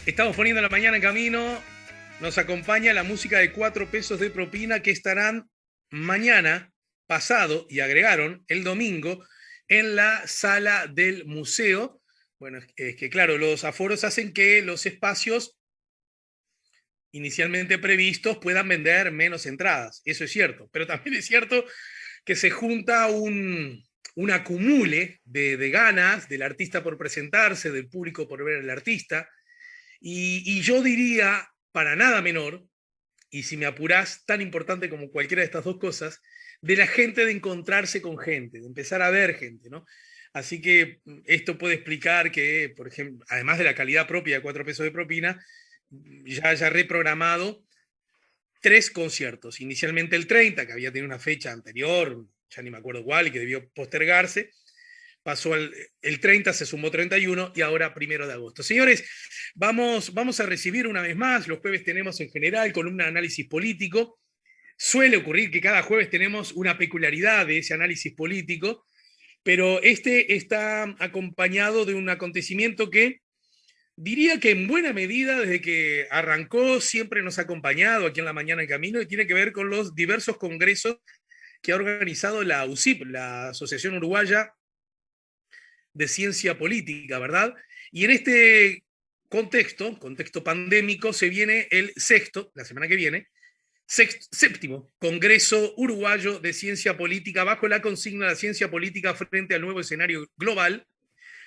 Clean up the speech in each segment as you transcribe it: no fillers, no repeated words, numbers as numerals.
Estamos poniendo la mañana en camino. Nos acompaña la música de 4 pesos de propina que estarán mañana, pasado y agregaron el domingo en la sala del museo. Bueno, es que claro, los aforos hacen que los espacios inicialmente previstos puedan vender menos entradas. Eso es cierto. Pero también es cierto que se junta un acumule de ganas del artista por presentarse, del público por ver al artista. Y yo diría, para nada menor, y si me apurás, tan importante como cualquiera de estas dos cosas, de la gente de encontrarse con gente, de empezar a ver gente, ¿no? Así que esto puede explicar que, por ejemplo, además de la calidad propia de 4 pesos de propina, ya haya reprogramado 3 conciertos. Inicialmente el 30, que había tenido una fecha anterior, ya ni me acuerdo cuál, y que debió postergarse, pasó el 30, se sumó 31 y ahora 1 de agosto. Señores, vamos a recibir una vez más, los jueves tenemos en general columna de análisis político. Suele ocurrir que cada jueves tenemos una peculiaridad de ese análisis político, pero este está acompañado de un acontecimiento que diría que en buena medida desde que arrancó siempre nos ha acompañado aquí en la mañana en camino y tiene que ver con los diversos congresos que ha organizado la UCIP, la Asociación Uruguaya de Ciencia Política, ¿verdad? Y en este contexto pandémico, se viene el sexto, la semana que viene, séptimo Congreso Uruguayo de Ciencia Política bajo la consigna de la ciencia política frente al nuevo escenario global,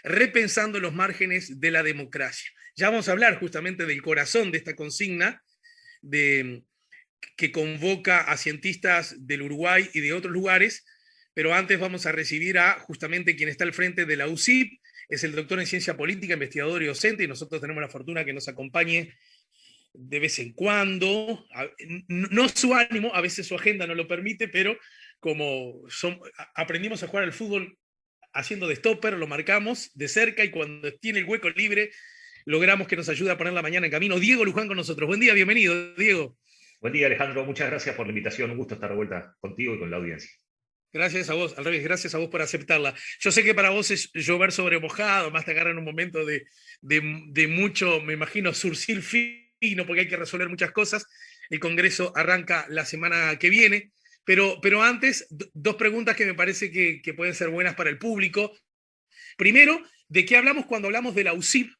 repensando los márgenes de la democracia. Ya vamos a hablar justamente del corazón de esta consigna de, que convoca a cientistas del Uruguay y de otros lugares, pero antes vamos a recibir a justamente quien está al frente de la UCIP, es el doctor en ciencia política, investigador y docente, y nosotros tenemos la fortuna que nos acompañe de vez en cuando, no su ánimo, a veces su agenda no lo permite, pero como aprendimos a jugar al fútbol haciendo de stopper, lo marcamos de cerca y cuando tiene el hueco libre, logramos que nos ayude a poner la mañana en camino. Diego Luján con nosotros. Buen día, bienvenido, Diego. Buen día, Alejandro. Muchas gracias por la invitación. Un gusto estar de vuelta contigo y con la audiencia. Gracias a vos, al revés, gracias a vos por aceptarla. Yo sé que para vos es llover sobre mojado, más te agarra en un momento de mucho, me imagino, surcir fino, porque hay que resolver muchas cosas. El Congreso arranca la semana que viene, pero antes, dos preguntas que me parece que pueden ser buenas para el público. Primero, ¿de qué hablamos cuando hablamos de la UCIP?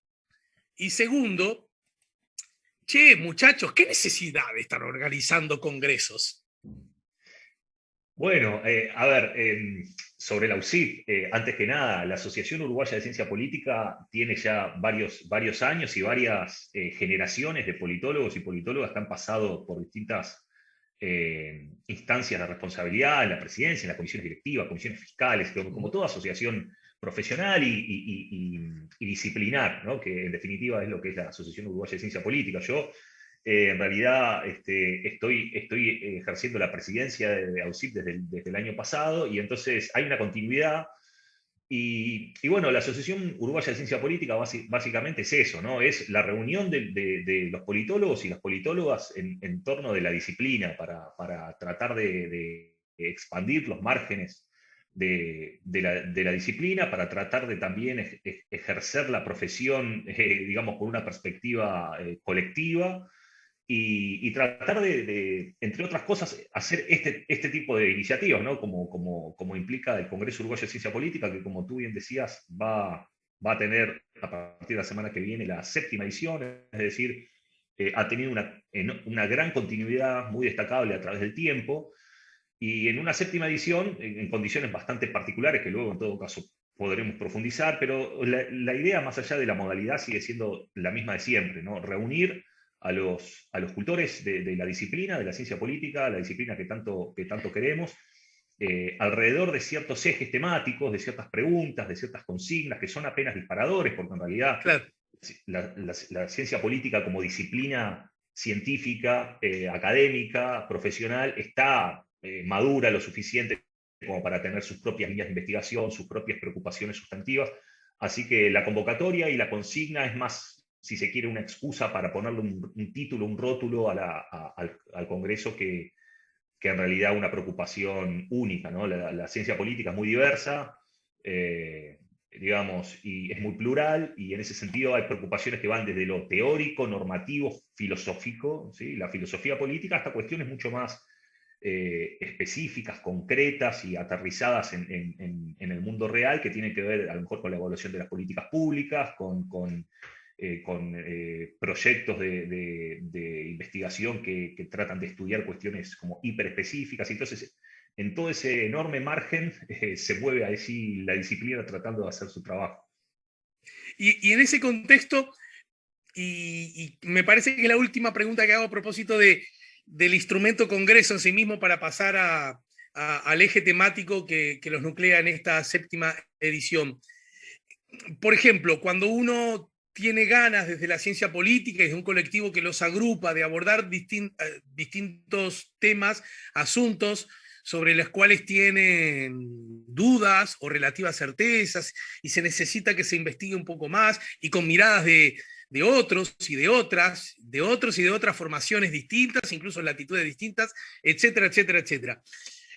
Y segundo, che, muchachos, ¿qué necesidad de estar organizando congresos? Bueno, a ver, sobre la UCIP, antes que nada, la Asociación Uruguaya de Ciencia Política tiene ya varios años y varias generaciones de politólogos y politólogas que han pasado por distintas instancias de responsabilidad en la presidencia, en las comisiones directivas, comisiones fiscales, como toda asociación profesional y disciplinar, ¿no? Que en definitiva es lo que es la Asociación Uruguaya de Ciencia Política. Yo en realidad estoy ejerciendo la presidencia de AUSIP desde el año pasado y entonces hay una continuidad. Y bueno, la Asociación Uruguaya de Ciencia Política básicamente es eso, ¿no? Es la reunión de los politólogos y las politólogas en torno de la disciplina para tratar de expandir los márgenes de la disciplina, para tratar de también ejercer la profesión, digamos, con una perspectiva colectiva y tratar entre otras cosas, hacer este tipo de iniciativas, ¿no? Como implica el Congreso Uruguayo de Ciencia Política, que como tú bien decías, va a tener a partir de la semana que viene la séptima edición, es decir, ha tenido una gran continuidad muy destacable a través del tiempo, y en una séptima edición, en condiciones bastante particulares, que luego en todo caso podremos profundizar, pero la idea más allá de la modalidad sigue siendo la misma de siempre, ¿no? Reunir a los cultores de la disciplina, de la ciencia política, la disciplina que tanto queremos, alrededor de ciertos ejes temáticos, de ciertas preguntas, de ciertas consignas, que son apenas disparadores, porque en realidad Claro. la ciencia política como disciplina científica, académica, profesional, está madura lo suficiente como para tener sus propias líneas de investigación, sus propias preocupaciones sustantivas. Así que la convocatoria y la consigna es más, si se quiere, una excusa para ponerle un título, un rótulo al Congreso que en realidad una preocupación única, ¿no? La ciencia política es muy diversa, eh, digamos, y es muy plural, y en ese sentido hay preocupaciones que van desde lo teórico, normativo, filosófico, ¿sí? La filosofía política, hasta cuestiones mucho más específicas, concretas y aterrizadas en el mundo real, que tienen que ver a lo mejor con la evaluación de las políticas públicas, con proyectos de investigación que tratan de estudiar cuestiones como hiperespecíficas. Entonces, en todo ese enorme margen se mueve así la disciplina tratando de hacer su trabajo. Y en ese contexto, y me parece que la última pregunta que hago a propósito del instrumento Congreso en sí mismo para pasar al eje temático que los nuclea en esta séptima edición. Por ejemplo, cuando uno tiene ganas desde la ciencia política y desde un colectivo que los agrupa de abordar distintos temas, asuntos sobre los cuales tienen dudas o relativas certezas y se necesita que se investigue un poco más y con miradas de otros y de otras, de otros y de otras formaciones distintas, incluso latitudes distintas, etcétera, etcétera, etcétera.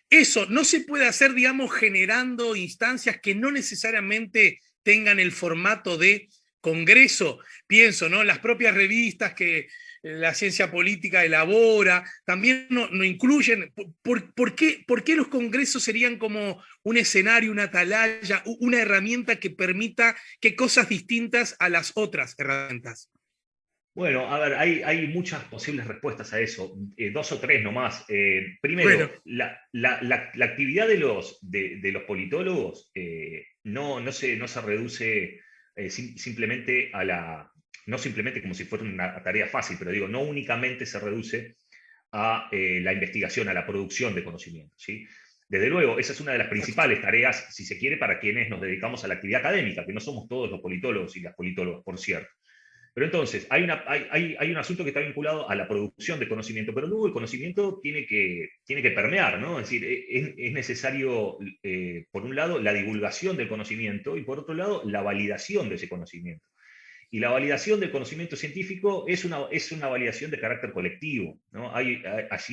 Eso no se puede hacer, digamos, generando instancias que no necesariamente tengan el formato de congreso. Pienso, ¿no? Las propias revistas que la ciencia política elabora, también no incluyen. ¿Por qué los congresos serían como un escenario, una atalaya, una herramienta que permita que cosas distintas a las otras herramientas? Bueno, a ver, hay muchas posibles respuestas a eso, dos o tres nomás. Bueno, Primero, la actividad de los politólogos no se reduce simplemente no simplemente como si fuera una tarea fácil, pero digo, no únicamente se reduce a la investigación, a la producción de conocimiento, ¿sí? Desde luego, esa es una de las principales tareas, si se quiere, para quienes nos dedicamos a la actividad académica, que no somos todos los politólogos y las politólogas, por cierto. Pero entonces, hay un asunto que está vinculado a la producción de conocimiento, pero luego el conocimiento tiene que permear, ¿no? Es decir, es necesario, por un lado, la divulgación del conocimiento y por otro lado, la validación de ese conocimiento. Y la validación del conocimiento científico es una validación de carácter colectivo, ¿no? Allí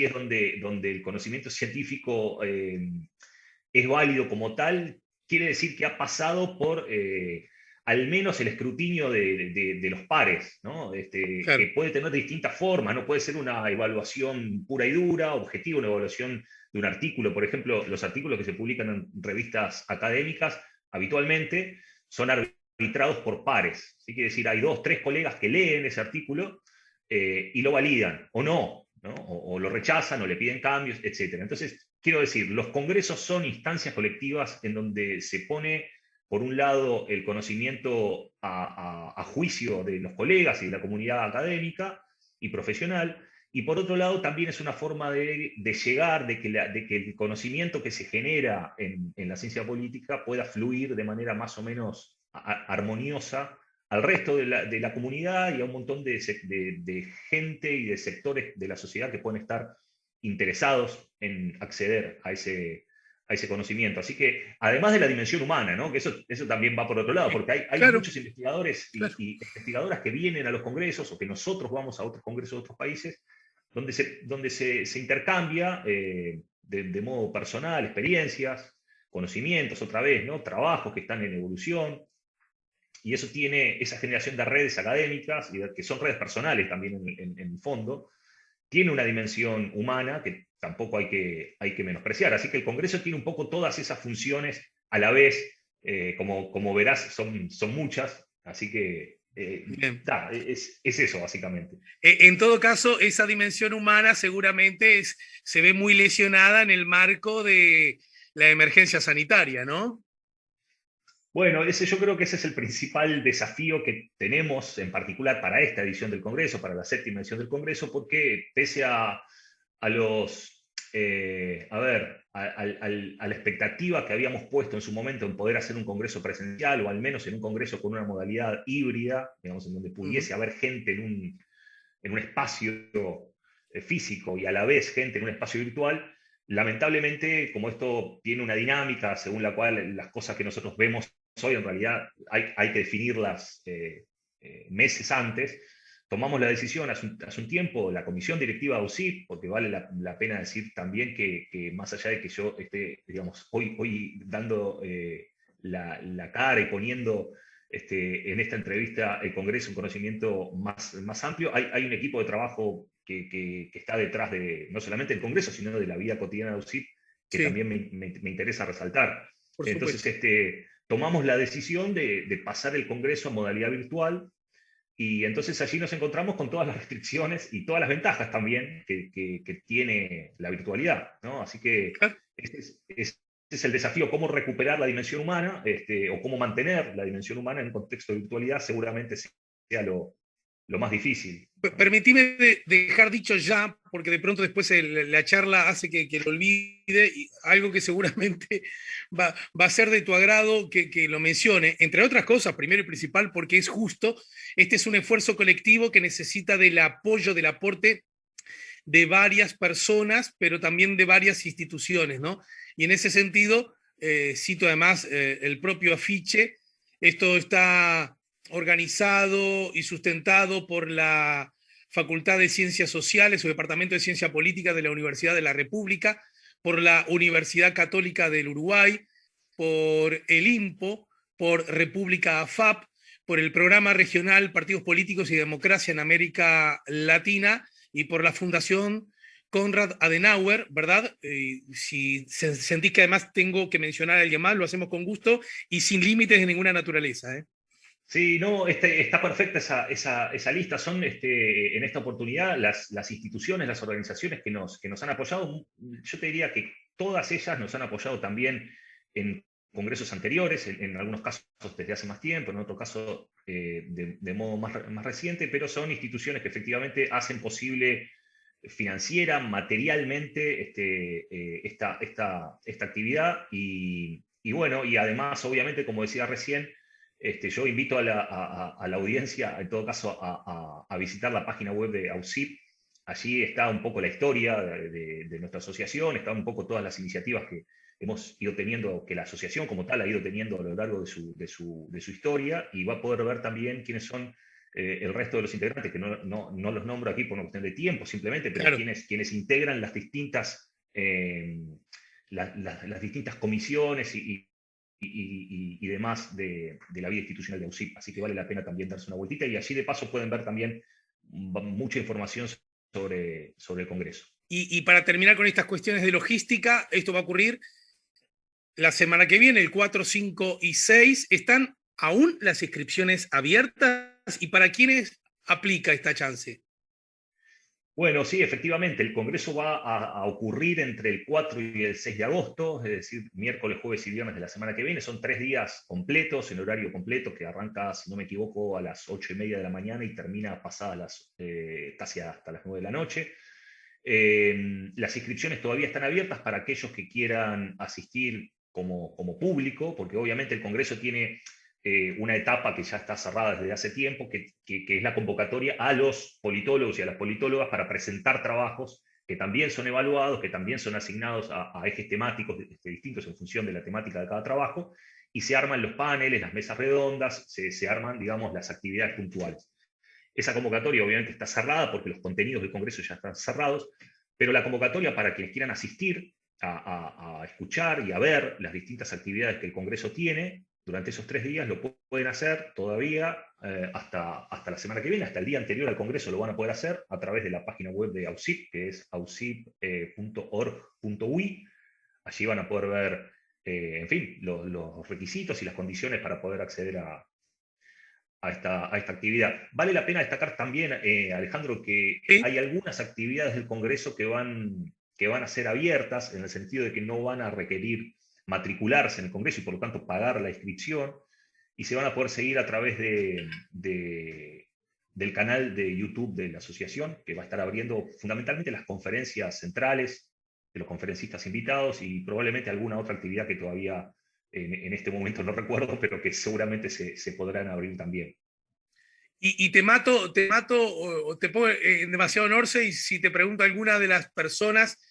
es donde el conocimiento científico es válido como tal, quiere decir que ha pasado por al menos el escrutinio de los pares, ¿no? claro. Que puede tener distintas formas, no puede ser una evaluación pura y dura, objetiva, una evaluación de un artículo. Por ejemplo, los artículos que se publican en revistas académicas habitualmente son arbitrados por pares. ¿Sí? Quiere decir, hay dos, tres colegas que leen ese artículo y lo validan, o no, ¿no? O lo rechazan, o le piden cambios, etc. Entonces, quiero decir, los congresos son instancias colectivas en donde se pone, por un lado, el conocimiento a juicio de los colegas y de la comunidad académica y profesional, y por otro lado también es una forma de llegar, de que el conocimiento que se genera en la ciencia política pueda fluir de manera más o menos armoniosa al resto de la comunidad y a un montón de gente y de sectores de la sociedad que pueden estar interesados en acceder a ese conocimiento. Así que, además de la dimensión humana, ¿no? Que eso también va por otro lado, porque hay Claro, muchos investigadores claro. y investigadoras que vienen a los congresos o que nosotros vamos a otros congresos de otros países, donde se intercambia de modo personal experiencias, conocimientos, otra vez, ¿no? Trabajos que están en evolución, y eso tiene esa generación de redes académicas, y que son redes personales también en el fondo, tiene una dimensión humana que tampoco hay que menospreciar. Así que el Congreso tiene un poco todas esas funciones a la vez, como verás, son muchas, así que Bien. es eso básicamente. En todo caso, esa dimensión humana seguramente se ve muy lesionada en el marco de la emergencia sanitaria, ¿no? Bueno, yo creo que ese es el principal desafío que tenemos, en particular para esta edición del Congreso, para la séptima edición del Congreso, porque pese a los, a ver, a la expectativa que habíamos puesto en su momento en poder hacer un Congreso presencial, o al menos en un Congreso con una modalidad híbrida, digamos, en donde Uh -huh. pudiese haber gente en un espacio físico y a la vez gente en un espacio virtual. Lamentablemente, como esto tiene una dinámica según la cual las cosas que nosotros vemos hoy en realidad hay que definirlas meses antes, tomamos la decisión hace un tiempo, la comisión directiva de UCIP, porque vale la pena decir también que más allá de que yo esté, digamos, hoy dando la cara y poniendo en esta entrevista el Congreso un conocimiento más amplio. Hay un equipo de trabajo que está detrás de no solamente del Congreso, sino de la vida cotidiana de UCIP, que Sí, también me interesa resaltar. por Entonces, supuesto. tomamos la decisión de pasar el Congreso a modalidad virtual, y entonces allí nos encontramos con todas las restricciones y todas las ventajas también que tiene la virtualidad, ¿no? Así que Claro. este es el desafío: cómo recuperar la dimensión humana, o cómo mantener la dimensión humana en un contexto de virtualidad, seguramente sea lo más difícil, ¿no? Permitime dejar dicho ya, porque de pronto después la charla hace que lo olvide, y algo que seguramente va a ser de tu agrado que lo mencione, entre otras cosas, primero y principal, porque es justo, este es un esfuerzo colectivo que necesita del apoyo, del aporte de varias personas, pero también de varias instituciones, ¿no? Y en ese sentido, cito además el propio afiche, esto está organizado y sustentado por la Facultad de Ciencias Sociales o Departamento de Ciencia Política de la Universidad de la República, por la Universidad Católica del Uruguay, por el INPO, por República AFAP, por el Programa Regional Partidos Políticos y Democracia en América Latina y por la Fundación Konrad Adenauer, ¿verdad? Si sentís que además tengo que mencionar a alguien más, lo hacemos con gusto y sin límites de ninguna naturaleza. Sí, no, está perfecta esa lista. Son en esta oportunidad las instituciones, las organizaciones que nos han apoyado. Yo te diría que todas ellas nos han apoyado también en congresos anteriores, en algunos casos desde hace más tiempo, en otro caso de modo más reciente, pero son instituciones que efectivamente hacen posible financiera, materialmente, esta actividad. Y bueno, y además, obviamente, como decía recién, yo invito a la audiencia, en todo caso, a visitar la página web de AUSIP. Allí está un poco la historia de nuestra asociación, están un poco todas las iniciativas que hemos ido teniendo, que la asociación como tal ha ido teniendo a lo largo de su historia, y va a poder ver también quiénes son el resto de los integrantes, que no los nombro aquí por una cuestión de tiempo simplemente, pero Claro. quienes integran las distintas comisiones y demás de la vida institucional de AUSIP. Así que vale la pena también darse una vueltita, y allí de paso pueden ver también mucha información sobre el Congreso. Y para terminar con estas cuestiones de logística, esto va a ocurrir la semana que viene, el 4, 5 y 6. ¿Están aún las inscripciones abiertas? ¿Y para quiénes aplica esta chance? Bueno, sí, efectivamente, el Congreso va a ocurrir entre el 4 y el 6 de agosto, es decir, miércoles, jueves y viernes de la semana que viene. Son 3 días completos, en horario completo, que arranca, si no me equivoco, a las 8:30 de la mañana y termina pasadas casi hasta las 9 de la noche. Las inscripciones todavía están abiertas para aquellos que quieran asistir como público, porque obviamente el Congreso tiene una etapa que ya está cerrada desde hace tiempo, que es la convocatoria a los politólogos y a las politólogas para presentar trabajos que también son evaluados, que también son asignados a ejes temáticos distintos en función de la temática de cada trabajo, y se arman los paneles, las mesas redondas, se arman, digamos, las actividades puntuales. Esa convocatoria obviamente está cerrada porque los contenidos del Congreso ya están cerrados, pero la convocatoria para quienes quieran asistir a escuchar y a ver las distintas actividades que el Congreso tiene durante esos 3 días lo pueden hacer todavía hasta la semana que viene, hasta el día anterior al Congreso lo van a poder hacer a través de la página web de AUSIP, que es ausip.org.uy. Allí van a poder ver, en fin, los requisitos y las condiciones para poder acceder a esta actividad. Vale la pena destacar también, Alejandro, que ¿Sí? hay algunas actividades del Congreso que van a ser abiertas, en el sentido de que no van a requerir matricularse en el Congreso y por lo tanto pagar la inscripción, y se van a poder seguir a través del canal de YouTube de la asociación, que va a estar abriendo fundamentalmente las conferencias centrales de los conferencistas invitados, y probablemente alguna otra actividad que todavía en este momento no recuerdo, pero que seguramente se podrán abrir también. Y te mato o te pongo en demasiado norce y si te pregunto alguna de las personas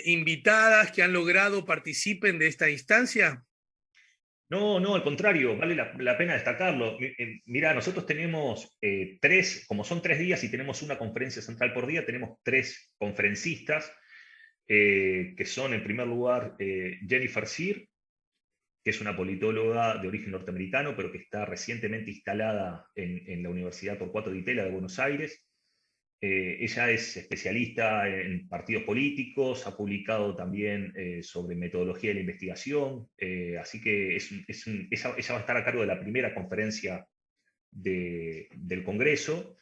invitadas que han logrado participen de esta instancia. No, no, al contrario, vale la pena destacarlo. Mira, nosotros tenemos como son 3 días y tenemos una conferencia central por día, tenemos 3 conferencistas, que son en primer lugar Jennifer Sear, que es una politóloga de origen norteamericano, pero que está recientemente instalada en la Universidad Torcuato Di Itela de Buenos Aires. Ella es especialista en partidos políticos, ha publicado también sobre metodología de la investigación, así que ella va a estar a cargo de la primera conferencia del Congreso.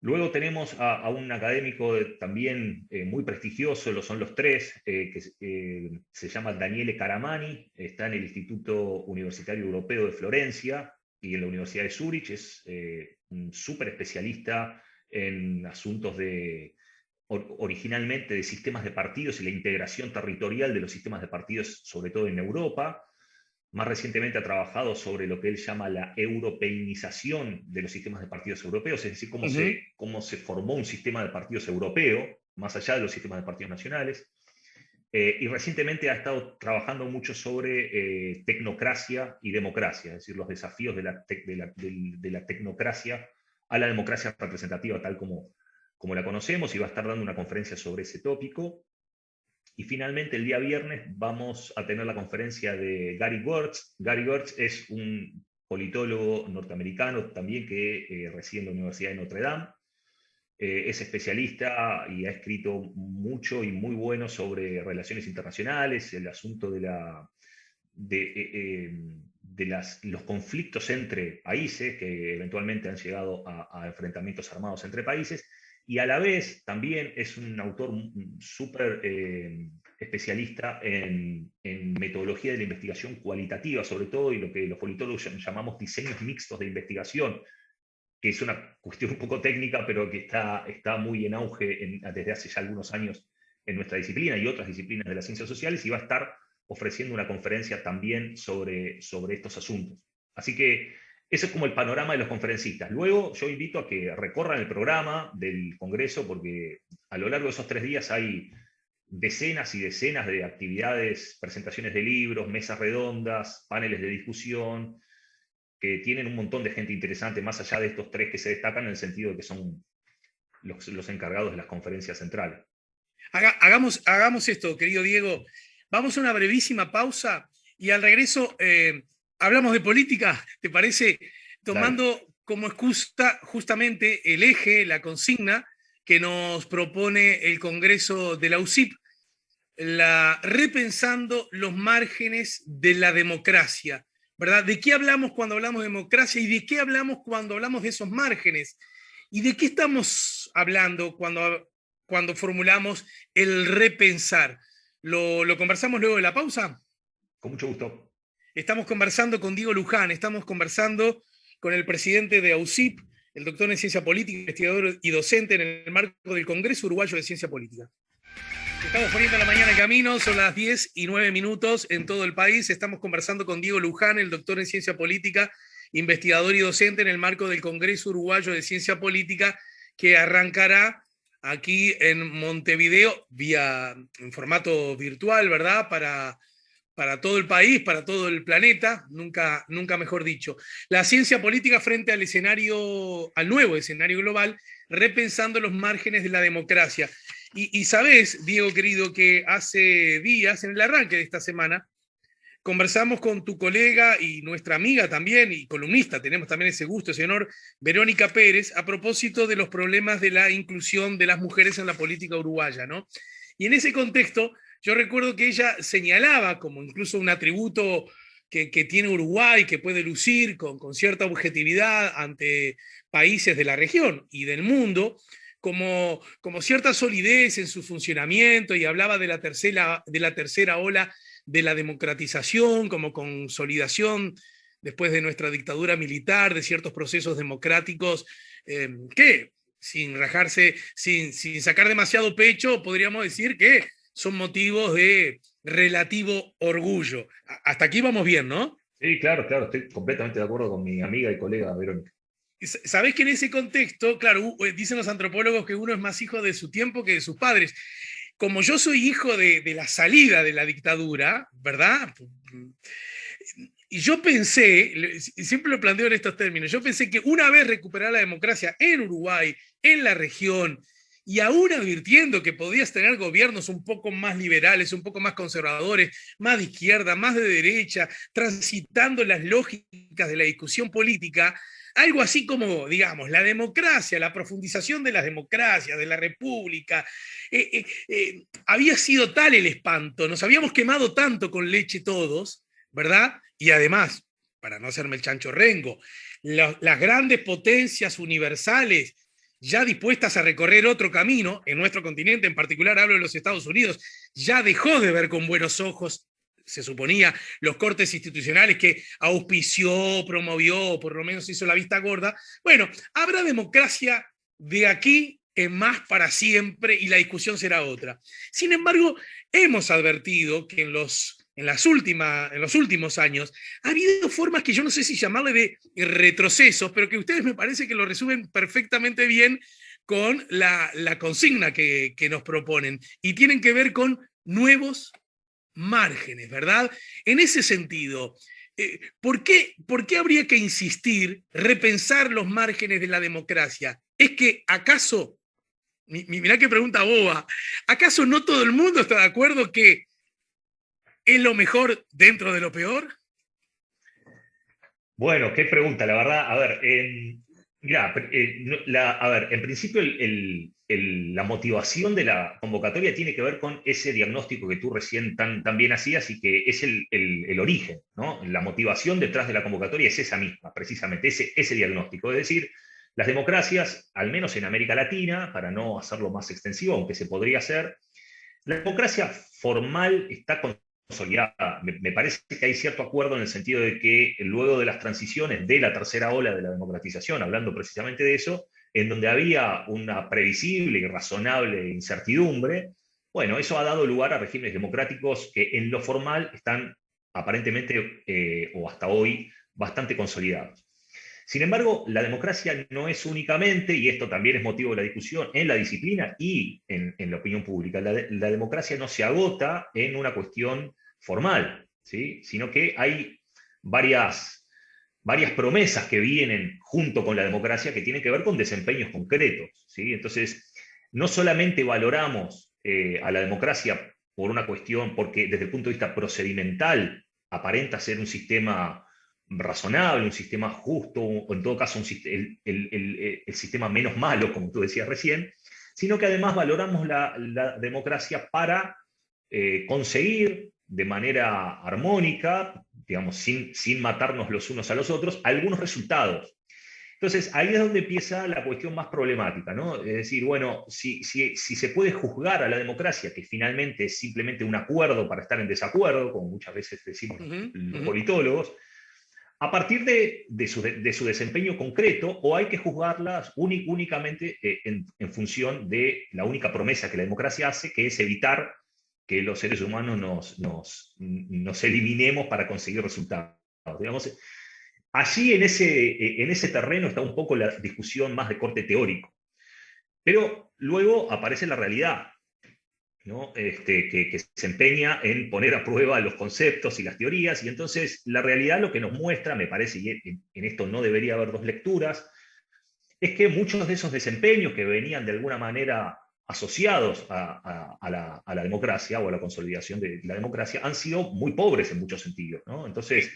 Luego tenemos a un académico también muy prestigioso, lo son los tres, que se llama Daniele Caramani, está en el Instituto Universitario Europeo de Florencia y en la Universidad de Zúrich, es un súper especialista en asuntos originalmente de sistemas de partidos y la integración territorial de los sistemas de partidos, sobre todo en Europa. Más recientemente ha trabajado sobre lo que él llama la europeinización de los sistemas de partidos europeos, es decir, cómo se formó un sistema de partidos europeo, más allá de los sistemas de partidos nacionales. Y recientemente ha estado trabajando mucho sobre tecnocracia y democracia, es decir, los desafíos de la tecnocracia a la democracia representativa, tal como la conocemos, y va a estar dando una conferencia sobre ese tópico. Y finalmente, el día viernes, vamos a tener la conferencia de Gary Wertz. Gary Wertz es un politólogo norteamericano también que reside en la Universidad de Notre Dame. Es especialista y ha escrito mucho y muy bueno sobre relaciones internacionales, el asunto los conflictos entre países que eventualmente han llegado a enfrentamientos armados entre países. Y a la vez también es un autor súper especialista en metodología de la investigación cualitativa, sobre todo, y lo que los politólogos llamamos diseños mixtos de investigación, que es una cuestión un poco técnica, pero que está muy en auge desde hace ya algunos años en nuestra disciplina y otras disciplinas de las ciencias sociales, y va a estar ofreciendo una conferencia también sobre estos asuntos. Así que ese es como el panorama de los conferencistas. Luego yo invito a que recorran el programa del Congreso, porque a lo largo de esos 3 días hay decenas y decenas de actividades, presentaciones de libros, mesas redondas, paneles de discusión, que tienen un montón de gente interesante, más allá de estos 3 que se destacan, en el sentido de que son los encargados de las conferencias centrales. Hagamos esto, querido Diego. Vamos a una brevísima pausa y al regreso hablamos de política, ¿te parece? Tomando Dale. como excusa justamente el eje, la consigna que nos propone el Congreso de la UCIP, repensando los márgenes de la democracia, ¿verdad? ¿De qué hablamos cuando hablamos de democracia y de qué hablamos cuando hablamos de esos márgenes? ¿Y de qué estamos hablando cuando formulamos el repensar? ¿Lo conversamos luego de la pausa? Con mucho gusto. Estamos conversando con Diego Luján, estamos conversando con el presidente de AUCIP, el doctor en ciencia política, investigador y docente en el marco del Congreso Uruguayo de Ciencia Política. Estamos poniendo la mañana en camino, son las 10:09 en todo el país. Estamos conversando con Diego Luján, el doctor en ciencia política, investigador y docente en el marco del Congreso Uruguayo de Ciencia Política, que arrancará aquí en Montevideo en formato virtual, ¿verdad? Para todo el país, para todo el planeta, nunca mejor dicho. La ciencia política frente al nuevo escenario global, repensando los márgenes de la democracia. Y sabés, Diego querido, que hace días, en el arranque de esta semana, conversamos con tu colega y nuestra amiga también, y columnista, tenemos también ese gusto, ese honor, Verónica Pérez, a propósito de los problemas de la inclusión de las mujeres en la política uruguaya, ¿no? Y en ese contexto, yo recuerdo que ella señalaba como incluso un atributo que tiene Uruguay, que puede lucir con cierta objetividad ante países de la región y del mundo, como cierta solidez en su funcionamiento, y hablaba de la tercera ola de la democratización, como consolidación después de nuestra dictadura militar, de ciertos procesos democráticos que, sin rajarse, sin sacar demasiado pecho, podríamos decir que son motivos de relativo orgullo. Hasta aquí vamos bien, ¿no? Sí, claro, estoy completamente de acuerdo con mi amiga y colega Verónica. Sabés que en ese contexto, claro, dicen los antropólogos que uno es más hijo de su tiempo que de sus padres. Como yo soy hijo de la salida de la dictadura, ¿verdad? Y yo pensé, y siempre lo planteo en estos términos, yo pensé que una vez recuperada la democracia en Uruguay, en la región, y aún advirtiendo que podías tener gobiernos un poco más liberales, un poco más conservadores, más de izquierda, más de derecha, transitando las lógicas de la discusión política, algo así como, digamos, la democracia, la profundización de las democracias, de la república, había sido tal el espanto, nos habíamos quemado tanto con leche todos, ¿verdad? Y además, para no hacerme el chancho rengo, las grandes potencias universales ya dispuestas a recorrer otro camino, en nuestro continente, en particular hablo de los Estados Unidos, ya dejó de ver con buenos ojos, se suponía, los cortes institucionales que auspició, promovió, por lo menos hizo la vista gorda. Bueno, habrá democracia de aquí en más para siempre y la discusión será otra. Sin embargo, hemos advertido que en los últimos años ha habido formas que yo no sé si llamarle de retrocesos, pero que ustedes me parece que lo resumen perfectamente bien con la consigna que nos proponen y tienen que ver con nuevos márgenes, ¿verdad? En ese sentido, ¿por qué habría que insistir, repensar los márgenes de la democracia? ¿Es que acaso, mirá qué pregunta boba, acaso no todo el mundo está de acuerdo que es lo mejor dentro de lo peor? Bueno, qué pregunta, la verdad. A ver, mirá, a ver, en principio la motivación de la convocatoria tiene que ver con ese diagnóstico que tú recién tan bien hacías y que es el origen, ¿no? La motivación detrás de la convocatoria es esa misma, precisamente, ese diagnóstico. Es decir, las democracias, al menos en América Latina, para no hacerlo más extensivo, aunque se podría hacer, la democracia formal está consolidada. Me parece que hay cierto acuerdo en el sentido de que luego de las transiciones de la tercera ola de la democratización, hablando precisamente de eso, en donde había una previsible y razonable incertidumbre, bueno, eso ha dado lugar a regímenes democráticos que en lo formal están aparentemente, o hasta hoy, bastante consolidados. Sin embargo, la democracia no es únicamente, y esto también es motivo de la discusión, en la disciplina y en la opinión pública, la democracia no se agota en una cuestión formal, ¿sí? Sino que hay varias promesas que vienen junto con la democracia que tienen que ver con desempeños concretos, ¿sí? Entonces, no solamente valoramos a la democracia por una cuestión, porque desde el punto de vista procedimental aparenta ser un sistema razonable, un sistema justo, o en todo caso el sistema menos malo, como tú decías recién, sino que además valoramos la democracia para conseguir de manera armónica, digamos, sin matarnos los unos a los otros, algunos resultados. Entonces, ahí es donde empieza la cuestión más problemática, ¿no? Es decir, bueno, si se puede juzgar a la democracia, que finalmente es simplemente un acuerdo para estar en desacuerdo, como muchas veces decimos los politólogos, a partir de su desempeño concreto, o hay que juzgarlas únicamente en función de la única promesa que la democracia hace, que es evitar que los seres humanos nos eliminemos para conseguir resultados. Digamos, allí en ese terreno está un poco la discusión más de corte teórico. Pero luego aparece la realidad, ¿no? Que se empeña en poner a prueba los conceptos y las teorías, y entonces la realidad lo que nos muestra, me parece, y en esto no debería haber dos lecturas, es que muchos de esos desempeños que venían de alguna manera asociados a la democracia o a la consolidación de la democracia han sido muy pobres en muchos sentidos, ¿no? Entonces,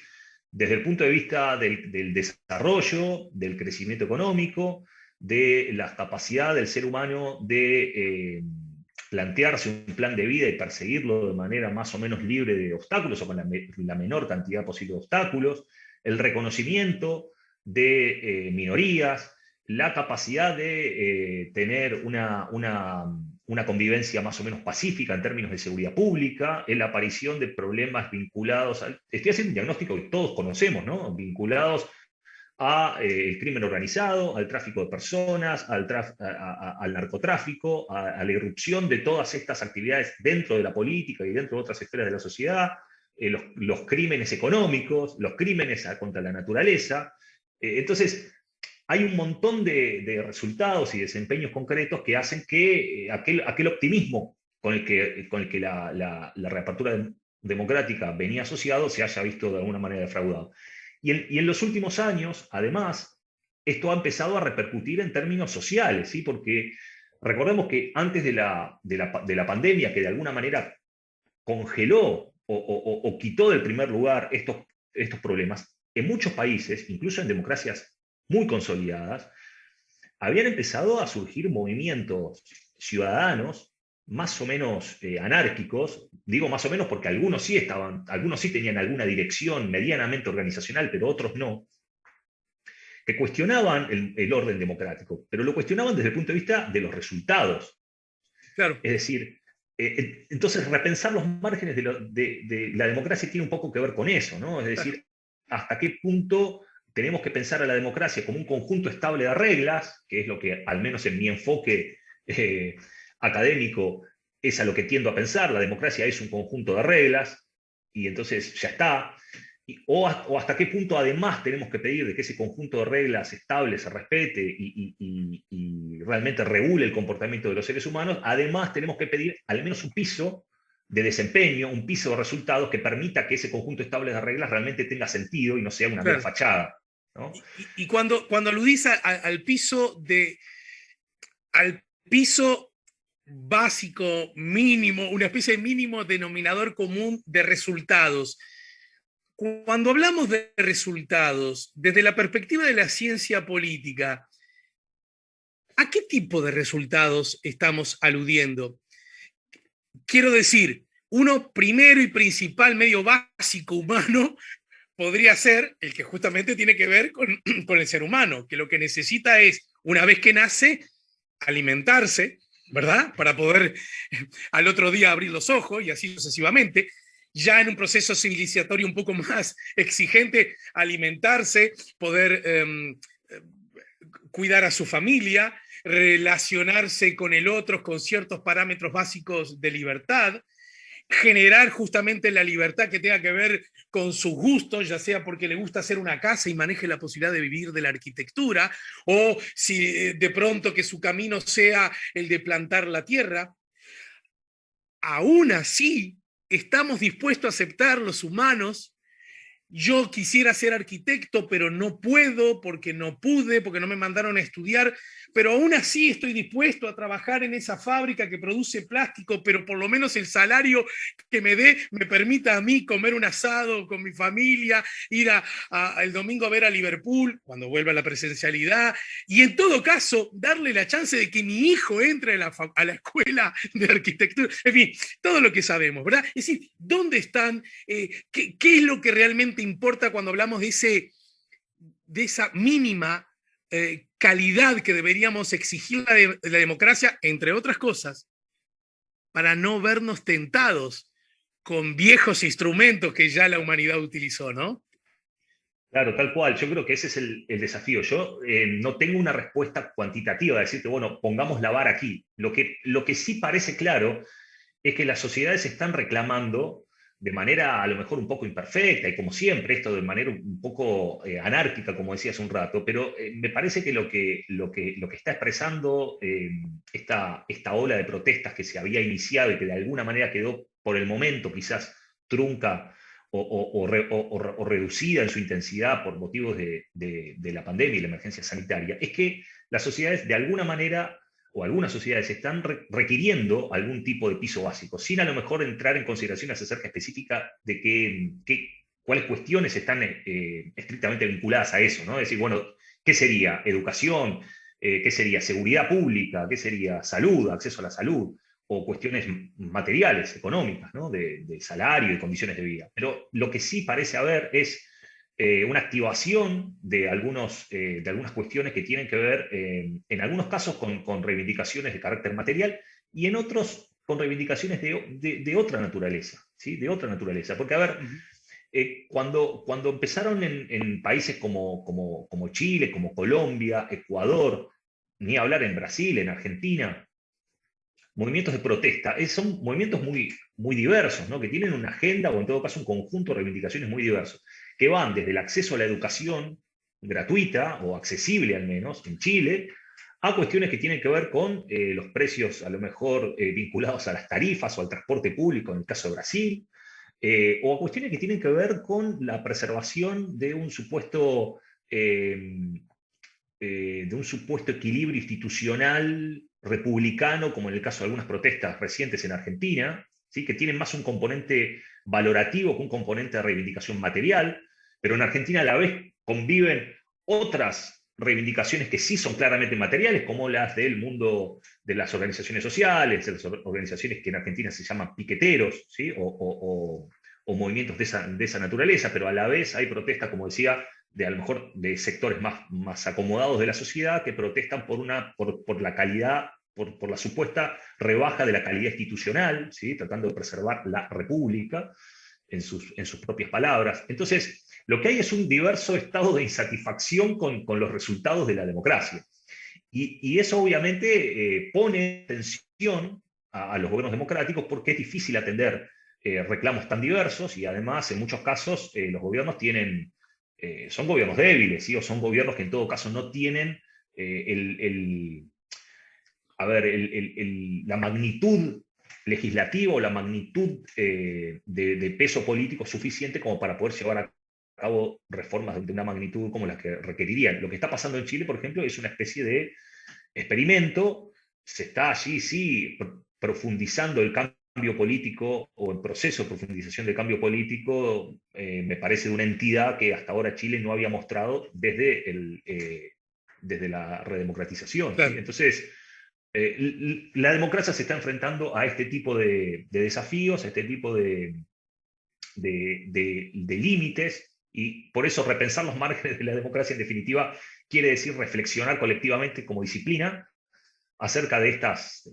desde el punto de vista del desarrollo, del crecimiento económico, de la capacidad del ser humano de plantearse un plan de vida y perseguirlo de manera más o menos libre de obstáculos o con la menor cantidad posible de obstáculos, el reconocimiento de minorías, la capacidad de tener una convivencia más o menos pacífica en términos de seguridad pública, en la aparición de problemas vinculados estoy haciendo un diagnóstico que todos conocemos, ¿no? Vinculados al crimen organizado, al tráfico de personas, al narcotráfico, a la irrupción de todas estas actividades dentro de la política y dentro de otras esferas de la sociedad, los crímenes económicos, los crímenes contra la naturaleza. Entonces, hay un montón de resultados y desempeños concretos que hacen que aquel optimismo con el que la reapertura democrática venía asociado se haya visto de alguna manera defraudado. Y en los últimos años, además, esto ha empezado a repercutir en términos sociales, ¿sí? Porque recordemos que antes de la pandemia, que de alguna manera congeló o quitó del primer lugar estos problemas, en muchos países, incluso en democracias muy consolidadas, habían empezado a surgir movimientos ciudadanos más o menos anárquicos. Digo más o menos porque algunos sí tenían alguna dirección medianamente organizacional, pero otros no, que cuestionaban el orden democrático, pero lo cuestionaban desde el punto de vista de los resultados. Claro, Es decir, entonces repensar los márgenes de la democracia tiene un poco que ver con eso, ¿no? Es claro, decir, hasta qué punto tenemos que pensar a la democracia como un conjunto estable de reglas, que es lo que, al menos en mi enfoque académico, es a lo que tiendo a pensar. La democracia es un conjunto de reglas, y entonces ya está. O hasta qué punto además tenemos que pedir de que ese conjunto de reglas estables se respete y realmente regule el comportamiento de los seres humanos. Además tenemos que pedir al menos un piso de desempeño, un piso de resultados que permita que ese conjunto estable de reglas realmente tenga sentido y no sea una mera claro. fachada, ¿no? Y cuando aludís al piso básico, mínimo, una especie de mínimo denominador común de resultados, cuando hablamos de resultados, desde la perspectiva de la ciencia política, ¿a qué tipo de resultados estamos aludiendo? Quiero decir, uno primero y principal medio básico humano podría ser el que justamente tiene que ver con el ser humano, que lo que necesita es, una vez que nace, alimentarse, ¿verdad? Para poder al otro día abrir los ojos y así sucesivamente. Ya en un proceso civilizatorio un poco más exigente, alimentarse, poder cuidar a su familia, relacionarse con el otro con ciertos parámetros básicos de libertad, generar justamente la libertad que tenga que ver con sus gustos, ya sea porque le gusta hacer una casa y maneje la posibilidad de vivir de la arquitectura, o si de pronto que su camino sea el de plantar la tierra. Aún así, estamos dispuestos a aceptar los humanos. Yo quisiera ser arquitecto, pero no puedo porque no pude, porque no me mandaron a estudiar, pero aún así estoy dispuesto a trabajar en esa fábrica que produce plástico, pero por lo menos el salario que me dé me permita a mí comer un asado con mi familia, ir el domingo a ver a Liverpool cuando vuelva la presencialidad, y en todo caso darle la chance de que mi hijo entre a la escuela de arquitectura. En fin, todo lo que sabemos, ¿verdad? Es decir, ¿dónde están? ¿Qué es lo que realmente importa cuando hablamos de esa mínima calidad que deberíamos exigir de la democracia, entre otras cosas, para no vernos tentados con viejos instrumentos que ya la humanidad utilizó, ¿no? Claro, tal cual. Yo creo que ese es el desafío. Yo no tengo una respuesta cuantitativa de decirte, bueno, pongamos la vara aquí. Lo que sí parece claro es que las sociedades están reclamando de manera a lo mejor un poco imperfecta y como siempre, esto de manera un poco anárquica, como decía hace un rato, pero me parece que lo que está expresando esta ola de protestas que se había iniciado y que de alguna manera quedó por el momento quizás trunca o reducida en su intensidad por motivos de la pandemia y la emergencia sanitaria, es que las sociedades de alguna manera o algunas sociedades están requiriendo algún tipo de piso básico, sin a lo mejor entrar en consideraciones acerca específica de cuáles cuestiones están estrictamente vinculadas a eso, ¿no? Es decir, bueno, ¿qué sería educación? ¿Qué sería seguridad pública? ¿Qué sería salud, acceso a la salud? O cuestiones materiales, económicas, ¿no? De salario y condiciones de vida. Pero lo que sí parece haber es una activación de algunas cuestiones que tienen que ver, en algunos casos, con reivindicaciones de carácter material y en otros con reivindicaciones de otra naturaleza, ¿sí? De otra naturaleza. Porque, a ver, Uh -huh. cuando empezaron en países como Chile, como Colombia, Ecuador, ni hablar en Brasil, en Argentina, movimientos de protesta, son movimientos muy diversos, ¿no? Que tienen una agenda o en todo caso un conjunto de reivindicaciones muy diversos, que van desde el acceso a la educación gratuita o accesible al menos en Chile, a cuestiones que tienen que ver con los precios a lo mejor vinculados a las tarifas o al transporte público en el caso de Brasil, o a cuestiones que tienen que ver con la preservación de un supuesto de un supuesto equilibrio institucional republicano, como en el caso de algunas protestas recientes en Argentina, ¿sí? Que tienen más un componente valorativo que un componente de reivindicación material, pero en Argentina a la vez conviven otras reivindicaciones que sí son claramente materiales, como las del mundo de las organizaciones sociales, de las organizaciones que en Argentina se llaman piqueteros, ¿sí? O movimientos de esa naturaleza, pero a la vez hay protestas, como decía, de a lo mejor de sectores más acomodados de la sociedad que protestan por la calidad, por la supuesta rebaja de la calidad institucional, ¿sí? Tratando de preservar la república en sus propias palabras. Entonces, lo que hay es un diverso estado de insatisfacción con los resultados de la democracia. Y eso obviamente pone tensión a los gobiernos democráticos porque es difícil atender reclamos tan diversos y además en muchos casos los gobiernos son gobiernos débiles, ¿sí? O son gobiernos que en todo caso no tienen el, a ver, la magnitud legislativa o la magnitud de peso político suficiente como para poder llevar a cabo reformas de una magnitud como las que requerirían. Lo que está pasando en Chile, por ejemplo, es una especie de experimento. Se está allí, sí, profundizando el cambio político o el proceso de profundización del cambio político, me parece de una entidad que hasta ahora Chile no había mostrado desde la redemocratización, ¿sí? Claro. Entonces, la democracia se está enfrentando a este tipo de desafíos, a este tipo de límites, y por eso repensar los márgenes de la democracia, en definitiva, quiere decir reflexionar colectivamente como disciplina acerca de estas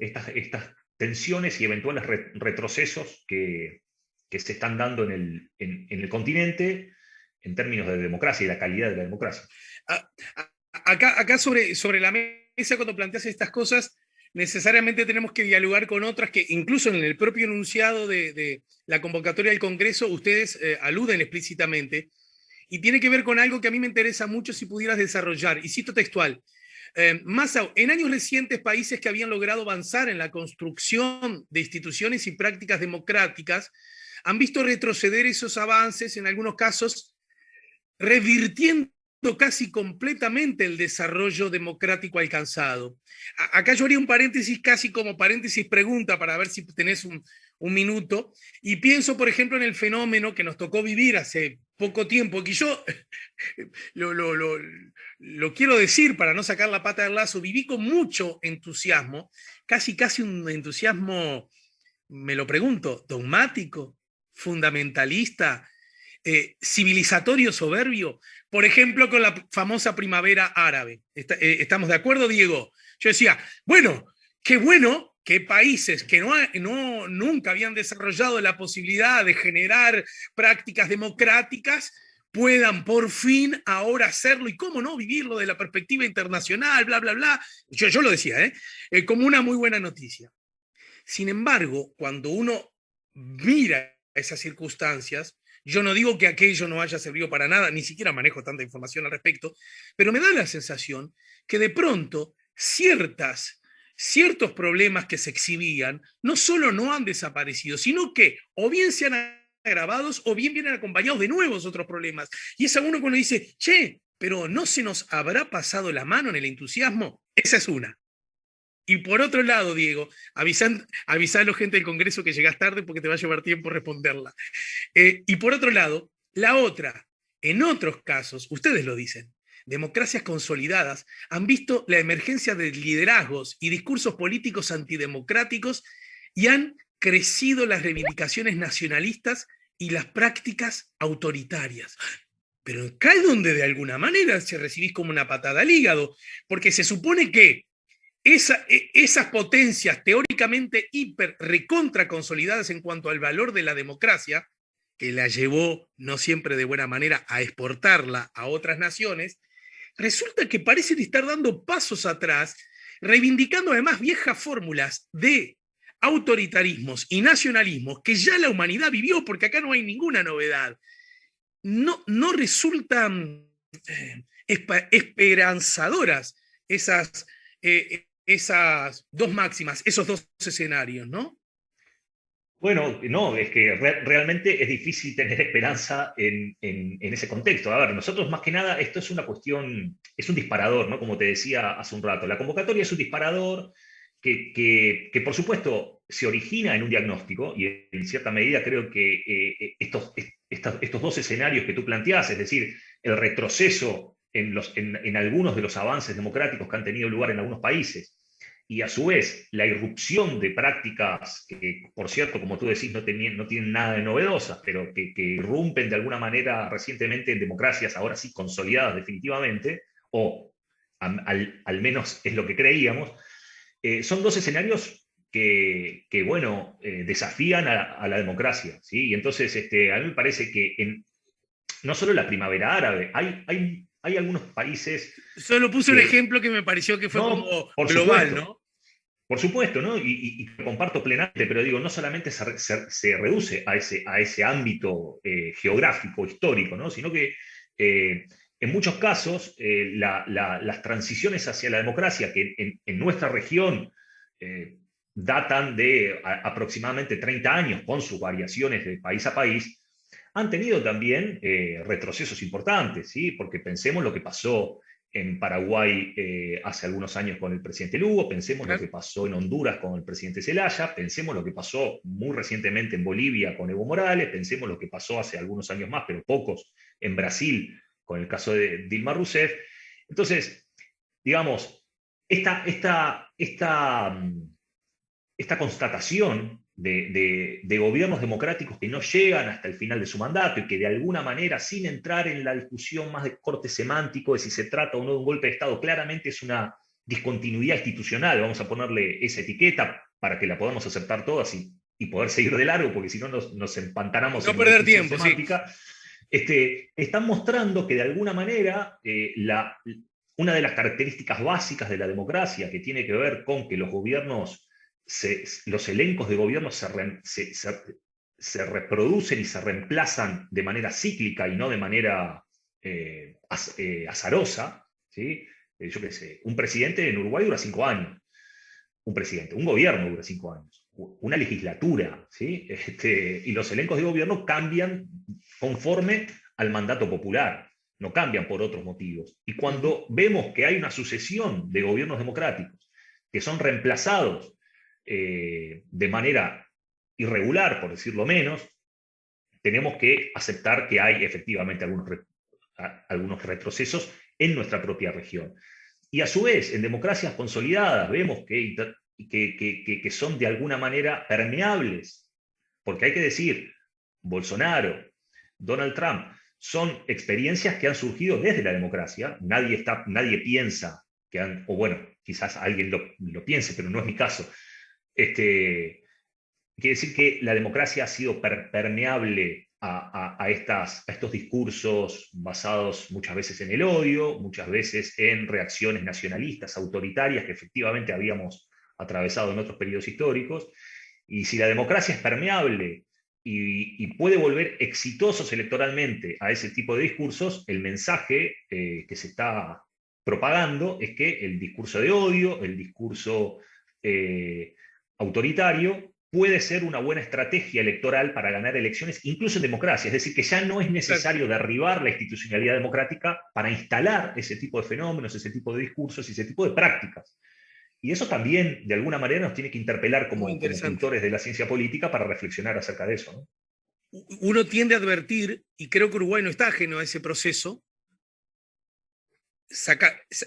tensiones y eventuales retrocesos que se están dando en el continente en términos de democracia y la calidad de la democracia. Acá sobre la mesa, cuando planteas estas cosas, necesariamente tenemos que dialogar con otras que incluso en el propio enunciado de la convocatoria del Congreso ustedes aluden explícitamente, y tiene que ver con algo que a mí me interesa mucho si pudieras desarrollar, y cito textual. En años recientes, países que habían logrado avanzar en la construcción de instituciones y prácticas democráticas han visto retroceder esos avances, en algunos casos revirtiendo casi completamente el desarrollo democrático alcanzado. Acá yo haría un paréntesis casi como paréntesis pregunta para ver si tenés un minuto, y pienso, por ejemplo, en el fenómeno que nos tocó vivir hace poco tiempo, que yo lo quiero decir para no sacar la pata del lazo, viví con mucho entusiasmo, casi un entusiasmo, me lo pregunto, dogmático, fundamentalista, civilizatorio soberbio, por ejemplo, con la famosa primavera árabe. ¿Estamos de acuerdo, Diego? Yo decía, bueno que países que nunca habían desarrollado la posibilidad de generar prácticas democráticas puedan por fin ahora hacerlo, y cómo no vivirlo de la perspectiva internacional, bla, bla, bla. Yo lo decía, como una muy buena noticia. Sin embargo, cuando uno mira esas circunstancias, yo no digo que aquello no haya servido para nada, ni siquiera manejo tanta información al respecto, pero me da la sensación que de pronto ciertos problemas que se exhibían no solo no han desaparecido, sino que o bien se han agravados o bien vienen acompañados de nuevos otros problemas. Y es a uno cuando dice, che, pero ¿no se nos habrá pasado la mano en el entusiasmo? Esa es una. Y por otro lado, Diego, avisalo, gente del Congreso, que llegás tarde porque te va a llevar tiempo responderla. Y por otro lado, la otra, en otros casos, ustedes lo dicen, democracias consolidadas han visto la emergencia de liderazgos y discursos políticos antidemocráticos, y han crecido las reivindicaciones nacionalistas y las prácticas autoritarias. Pero acá es donde de alguna manera se recibís como una patada al hígado, porque se supone que esas potencias teóricamente hiper recontra consolidadas en cuanto al valor de la democracia, que la llevó no siempre de buena manera a exportarla a otras naciones, resulta que parecen estar dando pasos atrás, reivindicando además viejas fórmulas de autoritarismos y nacionalismos que ya la humanidad vivió, porque acá no hay ninguna novedad. No resultan esperanzadoras esas dos máximas, esos dos escenarios, ¿no? Bueno, no, es que realmente es difícil tener esperanza en ese contexto. A ver, nosotros más que nada, esto es una cuestión, es un disparador, ¿no? Como te decía hace un rato, la convocatoria es un disparador que por supuesto se origina en un diagnóstico y en cierta medida creo que estos dos escenarios que tú planteás, es decir, el retroceso en algunos de los avances democráticos que han tenido lugar en algunos países, y a su vez la irrupción de prácticas que, por cierto, como tú decís, no tienen nada de novedosas, pero que irrumpen de alguna manera recientemente en democracias ahora sí consolidadas definitivamente, o al menos es lo que creíamos, son dos escenarios bueno, desafían a la democracia, ¿sí? Y entonces a mí me parece que no solo la primavera árabe, hay algunos países Solo puse un que, ejemplo que me pareció que fue como no, por global, supuesto, ¿no? por supuesto, ¿no? Y lo comparto plenamente, pero digo, no solamente se reduce a ese ámbito geográfico, histórico, ¿no? Sino que en muchos casos las transiciones hacia la democracia, que en nuestra región eh, datan de aproximadamente 30 años, con sus variaciones de país a país, han tenido también retrocesos importantes, ¿sí? Porque pensemos lo que pasó en Paraguay hace algunos años con el presidente Lugo, pensemos lo Claro. que pasó en Honduras con el presidente Zelaya, pensemos lo que pasó muy recientemente en Bolivia con Evo Morales, pensemos lo que pasó hace algunos años más, pero pocos, en Brasil con el caso de Dilma Rousseff. Entonces, digamos, esta, esta, esta, esta constatación de gobiernos democráticos que no llegan hasta el final de su mandato y que de alguna manera, sin entrar en la discusión más de corte semántico de si se trata o no de un golpe de Estado, claramente es una discontinuidad institucional, vamos a ponerle esa etiqueta para que la podamos aceptar todas y poder seguir de largo, porque si no nos Y empantanamos no en una perder discusión tiempo, sí. semántica. Están mostrando que de alguna manera una de las características básicas de la democracia, que tiene que ver con que los gobiernos los elencos de gobierno se reproducen y se reemplazan de manera cíclica y no de manera azarosa, ¿sí? Yo qué sé, un presidente en Uruguay dura 5 años, un gobierno dura 5 años, una legislatura, ¿sí? Y los elencos de gobierno cambian conforme al mandato popular, no cambian por otros motivos. Y Ujú. cuando vemos que hay una sucesión de gobiernos democráticos que son reemplazados de manera irregular, por decirlo menos, tenemos que aceptar que hay efectivamente algunos retrocesos en nuestra propia región. Y a su vez, en democracias consolidadas vemos que son de alguna manera permeables, porque hay que decir, Bolsonaro, Donald Trump, son experiencias que han surgido desde la democracia, nadie piensa o bueno, quizás alguien lo piense, pero no es mi caso. Quiere decir que la democracia ha sido permeable a estos discursos basados muchas veces en el odio, muchas veces en reacciones nacionalistas, autoritarias que efectivamente habíamos atravesado en otros periodos históricos. Y si la democracia es permeable y puede volver exitosos electoralmente a ese tipo de discursos, el mensaje que se está propagando es que el discurso de odio, el discurso autoritario, puede ser una buena estrategia electoral para ganar elecciones, incluso en democracia. Es decir, que ya no es Exacto. necesario derribar la institucionalidad democrática para instalar ese tipo de fenómenos, ese tipo de discursos y ese tipo de prácticas. Y eso también, de alguna manera, nos tiene que interpelar Muy como interesante. cultores de la ciencia política para reflexionar acerca de eso, ¿no? Uno tiende a advertir, y creo que Uruguay no está ajeno a ese proceso,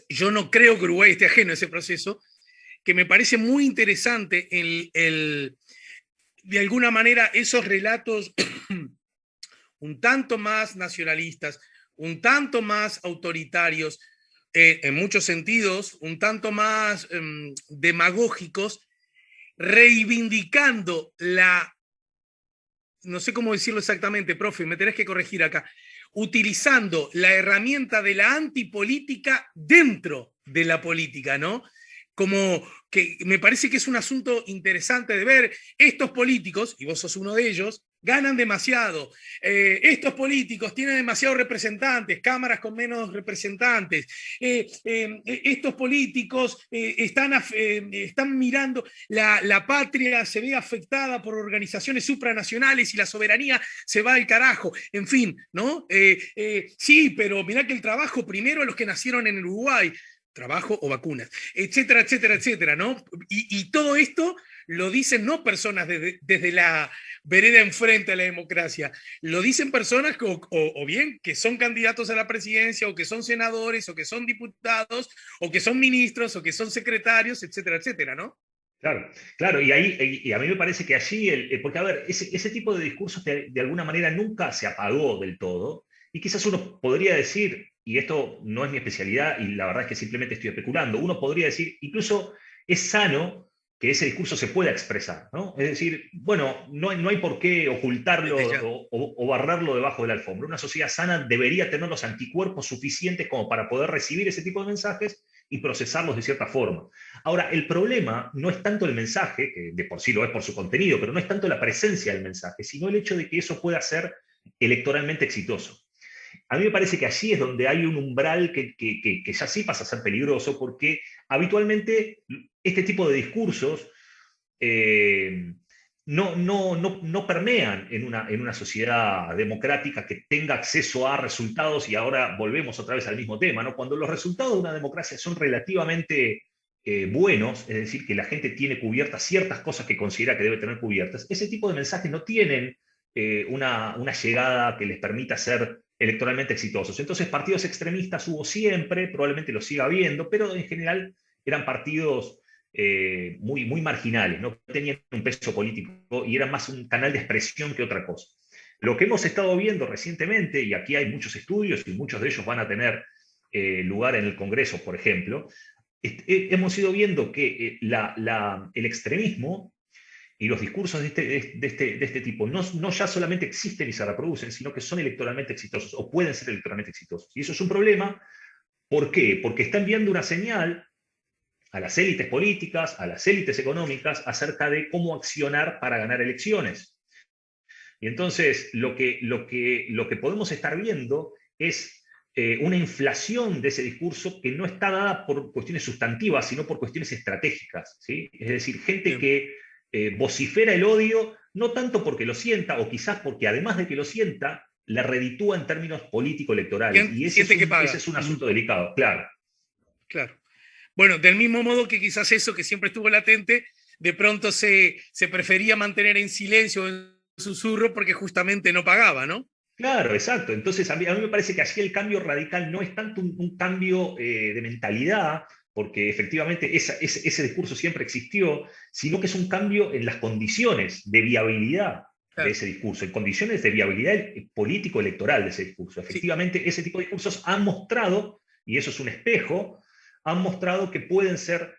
yo no creo que Uruguay esté ajeno a ese proceso, que me parece muy interesante de alguna manera esos relatos un tanto más nacionalistas, un tanto más autoritarios, en muchos sentidos, un tanto más demagógicos, reivindicando no sé cómo decirlo exactamente, profe, me tenés que corregir acá, utilizando la herramienta de la antipolítica dentro de la política, ¿no? Como que me parece que es un asunto interesante de ver estos políticos, y vos sos uno de ellos, ganan demasiado, estos políticos tienen demasiados representantes, cámaras con menos representantes, estos políticos están mirando, la patria se ve afectada por organizaciones supranacionales y la soberanía se va al carajo, en fin, ¿no? Sí, pero mirá que el trabajo primero a los que nacieron en Uruguay, trabajo o vacunas, etcétera, etcétera, etcétera, ¿no? Y todo esto lo dicen no personas desde la vereda enfrente a la democracia, lo dicen personas que, o bien que son candidatos a la presidencia, o que son senadores, o que son diputados, o que son ministros, o que son secretarios, etcétera, etcétera, ¿no? Claro, claro, y ahí y a mí me parece que allí, porque a ver, ese tipo de discursos de alguna manera nunca se apagó del todo, y quizás uno podría decir, y esto no es mi especialidad, y la verdad es que simplemente estoy especulando, uno podría decir, incluso es sano que ese discurso se pueda expresar, ¿no? Es decir, bueno, no hay por qué ocultarlo Desde ya. o barrerlo debajo de la alfombra. Una sociedad sana debería tener los anticuerpos suficientes como para poder recibir ese tipo de mensajes y procesarlos de cierta forma. Ahora, el problema no es tanto el mensaje, que de por sí lo es por su contenido, pero no es tanto la presencia del mensaje, sino el hecho de que eso pueda ser electoralmente exitoso. A mí me parece que allí es donde hay un umbral que ya sí pasa a ser peligroso, porque habitualmente este tipo de discursos eh, no permean en una sociedad democrática que tenga acceso a resultados, y ahora volvemos otra vez al mismo tema, ¿no? Cuando los resultados de una democracia son relativamente buenos, es decir, que la gente tiene cubiertas ciertas cosas que considera que debe tener cubiertas, ese tipo de mensajes no tienen una llegada que les permita ser electoralmente exitosos. Entonces, partidos extremistas hubo siempre, probablemente lo siga habiendo, pero en general eran partidos muy marginales, no tenían un peso político y eran más un canal de expresión que otra cosa. Lo que hemos estado viendo recientemente, y aquí hay muchos estudios y muchos de ellos van a tener lugar en el Congreso, por ejemplo, hemos ido viendo que el extremismo y los discursos de este tipo no ya solamente existen y se reproducen, sino que son electoralmente exitosos o pueden ser electoralmente exitosos. Y eso es un problema. ¿Por qué? Porque está enviando una señal a las élites políticas, a las élites económicas, acerca de cómo accionar para ganar elecciones. Y entonces lo que podemos estar viendo es una inflación de ese discurso que no está dada por cuestiones sustantivas, sino por cuestiones estratégicas, ¿sí? Es decir, gente Bien. que vocifera el odio, no tanto porque lo sienta, o quizás porque además de que lo sienta, la reditúa en términos político-electorales. Y Siente que ese paga. es un asunto delicado, claro. Claro. Bueno, del mismo modo que quizás eso que siempre estuvo latente, de pronto se prefería mantener en silencio, en susurro, porque justamente no pagaba, ¿no? Claro, exacto. Entonces, a mí me parece que así el cambio radical no es tanto un cambio de mentalidad, porque efectivamente ese discurso siempre existió, sino que es un cambio en las condiciones de viabilidad de Claro. ese discurso, en condiciones de viabilidad político-electoral de ese discurso. Sí. Efectivamente, ese tipo de discursos han mostrado, y eso es un espejo, han mostrado que pueden ser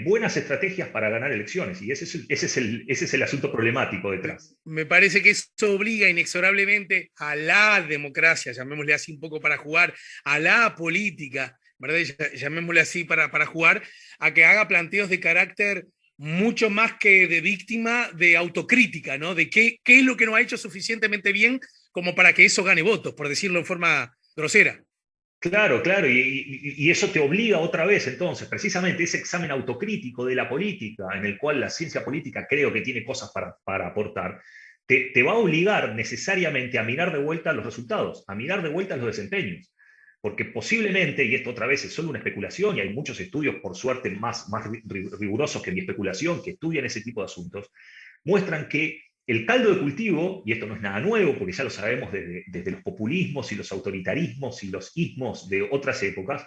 buenas estrategias para ganar elecciones, y ese es el asunto problemático detrás. Me parece que eso obliga inexorablemente a la democracia, llamémosle así un poco para jugar, a la política, ¿verdad? Llamémosle así para jugar, a que haga planteos de carácter mucho más que de víctima, de autocrítica, ¿no? De qué es lo que no ha hecho suficientemente bien como para que eso gane votos, por decirlo en forma grosera. Claro, claro, y eso te obliga otra vez, entonces, precisamente ese examen autocrítico de la política, en el cual la ciencia política creo que tiene cosas para aportar, te va a obligar necesariamente a mirar de vuelta los resultados, a mirar de vuelta los desempeños. Porque posiblemente, y esto otra vez es solo una especulación, y hay muchos estudios, por suerte, más rigurosos que mi especulación, que estudian ese tipo de asuntos, muestran que el caldo de cultivo, y esto no es nada nuevo, porque ya lo sabemos desde los populismos y los autoritarismos y los ismos de otras épocas,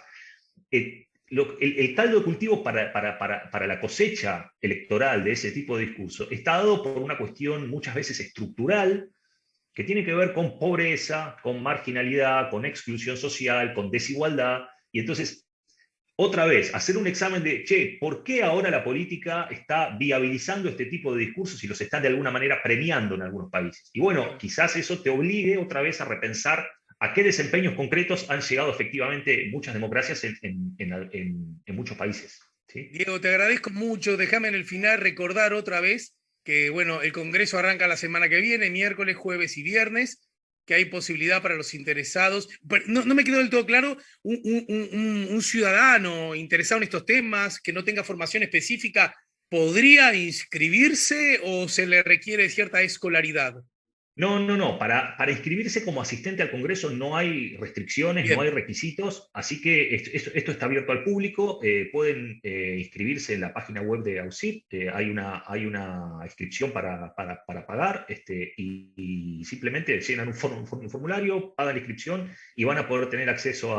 el caldo de cultivo para la cosecha electoral de ese tipo de discurso está dado por una cuestión muchas veces estructural, que tiene que ver con pobreza, con marginalidad, con exclusión social, con desigualdad, y entonces otra vez, hacer un examen de, che, ¿por qué ahora la política está viabilizando este tipo de discursos y los está de alguna manera premiando en algunos países? Y bueno, quizás eso te obligue otra vez a repensar a qué desempeños concretos han llegado efectivamente muchas democracias en muchos países. ¿Sí? Diego, te agradezco mucho. Déjame en el final recordar otra vez que bueno, el Congreso arranca la semana que viene, miércoles, jueves y viernes, que hay posibilidad para los interesados. Pero no me quedó del todo claro, un ciudadano interesado en estos temas, que no tenga formación específica, ¿podría inscribirse o se le requiere cierta escolaridad? No, no, no. Para inscribirse como asistente al Congreso no hay restricciones, no hay Bien. requisitos, así que esto está abierto al público. Pueden inscribirse en la página web de AUSIP. Hay una inscripción para pagar y simplemente llenan un formulario, pagan la inscripción y van a poder tener acceso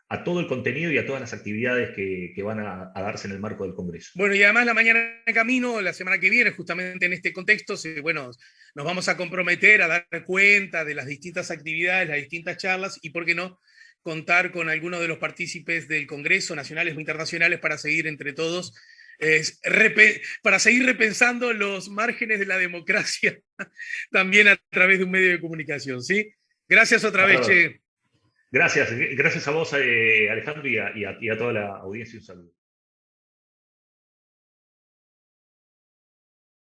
a todo el contenido y a todas las actividades que van a darse en el marco del Congreso. Bueno, y además la mañana de camino, la semana que viene, justamente en este contexto, bueno, nos vamos a comprometer a dar cuenta de las distintas actividades, las distintas charlas y, ¿por qué no?, contar con algunos de los partícipes del Congreso, nacionales o internacionales, para seguir entre todos, para seguir repensando los márgenes de la democracia también a través de un medio de comunicación, ¿sí? Gracias otra vez, Bárbaro. Che. Gracias a vos, Alejandro, y a toda la audiencia un saludo.